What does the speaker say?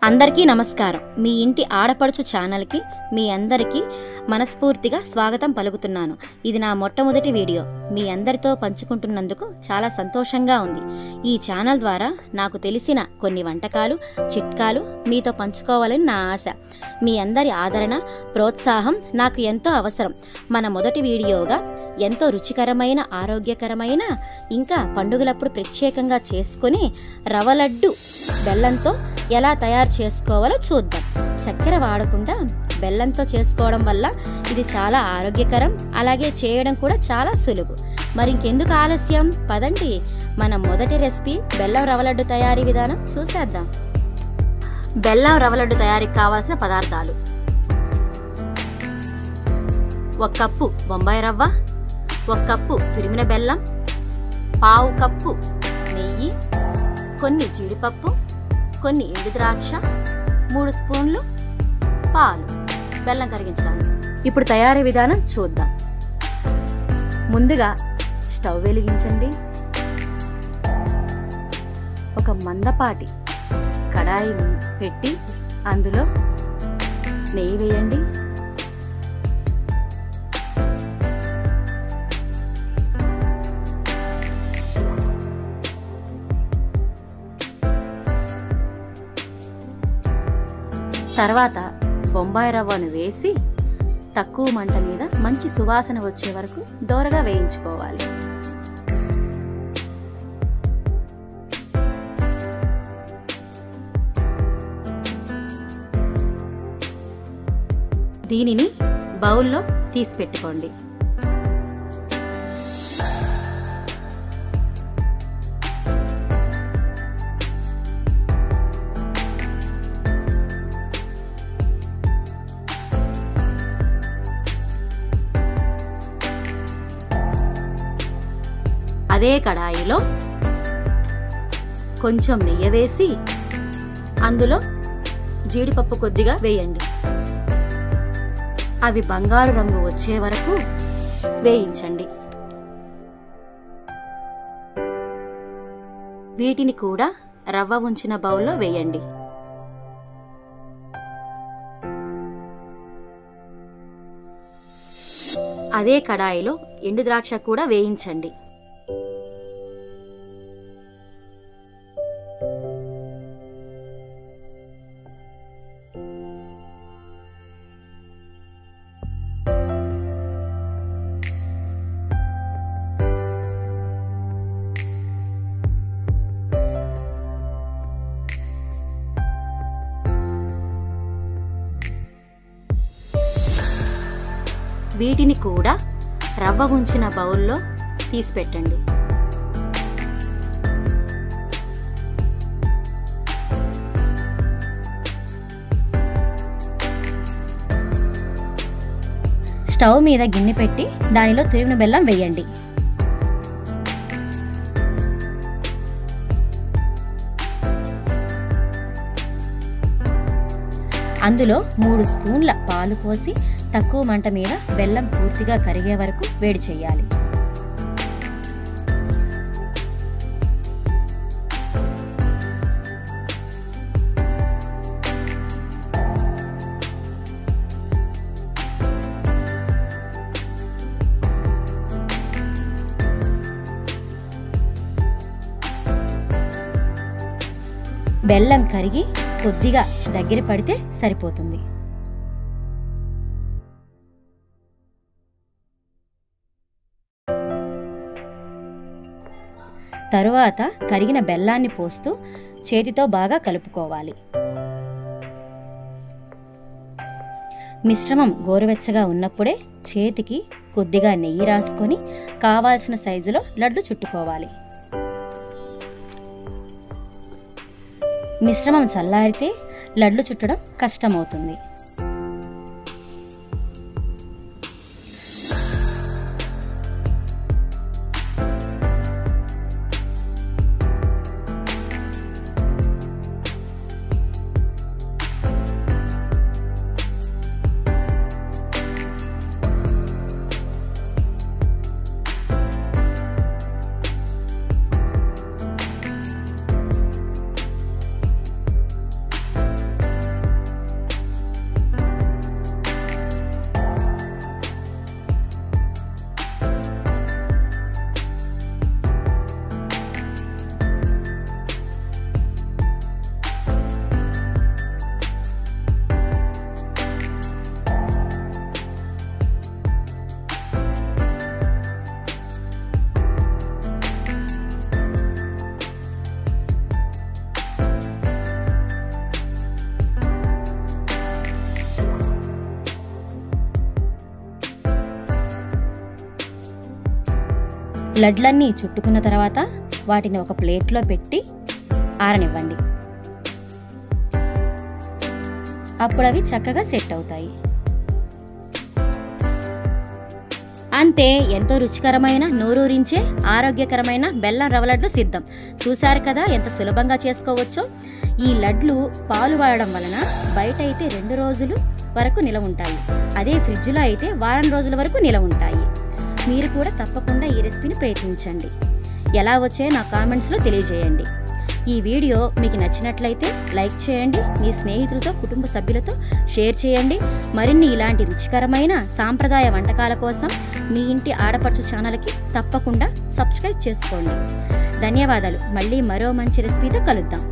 అందరికీ నమస్కారం. మీ ఇంటి ఆడపడుచు ఛానల్కి మీ అందరికీ మనస్ఫూర్తిగా స్వాగతం పలుకుతున్నాను. ఇది నా మొట్టమొదటి వీడియో. మీ అందరితో పంచుకుంటున్నందుకు చాలా సంతోషంగా ఉంది. ఈ ఛానల్ ద్వారా నాకు తెలిసిన కొన్ని వంటకాలు, చిట్కాలు మీతో పంచుకోవాలని నా ఆశ. మీ అందరి ఆదరణ, ప్రోత్సాహం నాకు ఎంతో అవసరం. మన మొదటి వీడియోగా ఎంతో రుచికరమైన, ఆరోగ్యకరమైన, ఇంకా పండుగలప్పుడు ప్రత్యేకంగా చేసుకుని రవ్వ లడ్డు బెల్లంతో ఎలా తయారు చేసుకోవాలో చూద్దాం. చక్కెర వాడకుండా బెల్లంతో చేసుకోవడం వల్ల ఇది చాలా ఆరోగ్యకరం, అలాగే చేయడం కూడా చాలా సులువు. మరి ఇంకెందుకు ఆలస్యం, పదండి మన మొదటి రెసిపీ బెల్లం రవ్వ లడ్డు తయారీ విధానం చూసేద్దాం. బెల్లం రవ్వ లడ్డు తయారీకి కావాల్సిన పదార్థాలు: 1 కప్పు బొంబాయి రవ్వ, 1 కప్పు తురిమిన బెల్లం, 1/2 కప్పు నెయ్యి, కొన్ని జీడిపప్పు, కొన్ని ఎండు ద్రాక్ష, 3 స్పూన్లు పాలు బెల్లం కరిగించడానికి. ఇప్పుడు తయారీ విధానం చూద్దాం. ముందుగా స్టవ్ వెలిగించండి. ఒక మందపాటి కడాయి పెట్టి అందులో నెయ్యి వేయండి. తర్వాత బొంబాయి రవ్వను వేసి తక్కువ మంట మీద మంచి సువాసన వచ్చే వరకు దోరగా వేయించుకోవాలి. దీనిని బౌల్లో తీసి పెట్టుకోండి. అదే కడాయిలో కొంచెం నెయ్యి వేసి అందులో జీడిపప్పు కొద్దిగా వేయండి. అవి బంగారు రంగు వచ్చే వరకు వేయించండి. వీటిని కూడా రవ్వ ఉంచిన బౌల్లో వేయండి. అదే కడాయిలో ఎండు ద్రాక్ష కూడా వేయించండి. వీటిని కూడా రవ్వ ఉంచిన బౌల్లో తీసి పెట్టండి. స్టవ్ మీద గిన్నె పెట్టి దానిలో తురిమిన బెల్లం వేయండి. అందులో 3 స్పూన్ల పాలు పోసి తక్కువ మంట మీద బెల్లం పూర్తిగా కరిగే వరకు వేడి చేయాలి. బెల్లం కరిగి కొద్దిగా దగ్గర పడితే సరిపోతుంది. తరువాత కరిగిన బెల్లాన్ని పోస్తూ చేతితో బాగా కలుపుకోవాలి. మిశ్రమం గోరువెచ్చగా ఉన్నప్పుడే చేతికి కొద్దిగా నెయ్యి రాసుకొని కావాల్సిన సైజులో లడ్డు చుట్టుకోవాలి. మిశ్రమం చల్లారితే లడ్లు చుట్టడం కష్టమవుతుంది. లడ్లన్నీ చుట్టుకున్న తర్వాత వాటిని ఒక ప్లేట్లో పెట్టి ఆరనివ్వండి. అప్పుడు అవి చక్కగా సెట్ అవుతాయి. అంతే, ఎంతో రుచికరమైన, నోరూరించే, ఆరోగ్యకరమైన బెల్లం రవ్వ లడ్లు సిద్ధం. చూశారు కదా ఎంత సులభంగా చేసుకోవచ్చో. ఈ లడ్లు పాలు వాడడం వలన బయట అయితే 2 రోజులు వరకు నిలవ ఉంటాయి. అదే ఫ్రిడ్జ్లో అయితే వారం రోజుల వరకు నిలవ ఉంటాయి. మీరు కూడా తప్పకుండా ఈ రెసిపీని ప్రయత్నించండి. ఎలా వచ్చాయో నా కామెంట్స్లో తెలియజేయండి. ఈ వీడియో మీకు నచ్చినట్లయితే లైక్ చేయండి. మీ స్నేహితులతో, కుటుంబ సభ్యులతో షేర్ చేయండి. మరిన్ని ఇలాంటి రుచికరమైన సాంప్రదాయ వంటకాల కోసం మీ ఇంటి ఆడపడుచు ఛానల్కి తప్పకుండా సబ్స్క్రైబ్ చేసుకోండి. ధన్యవాదాలు. మళ్ళీ మరో మంచి రెసిపీతో కలుద్దాం.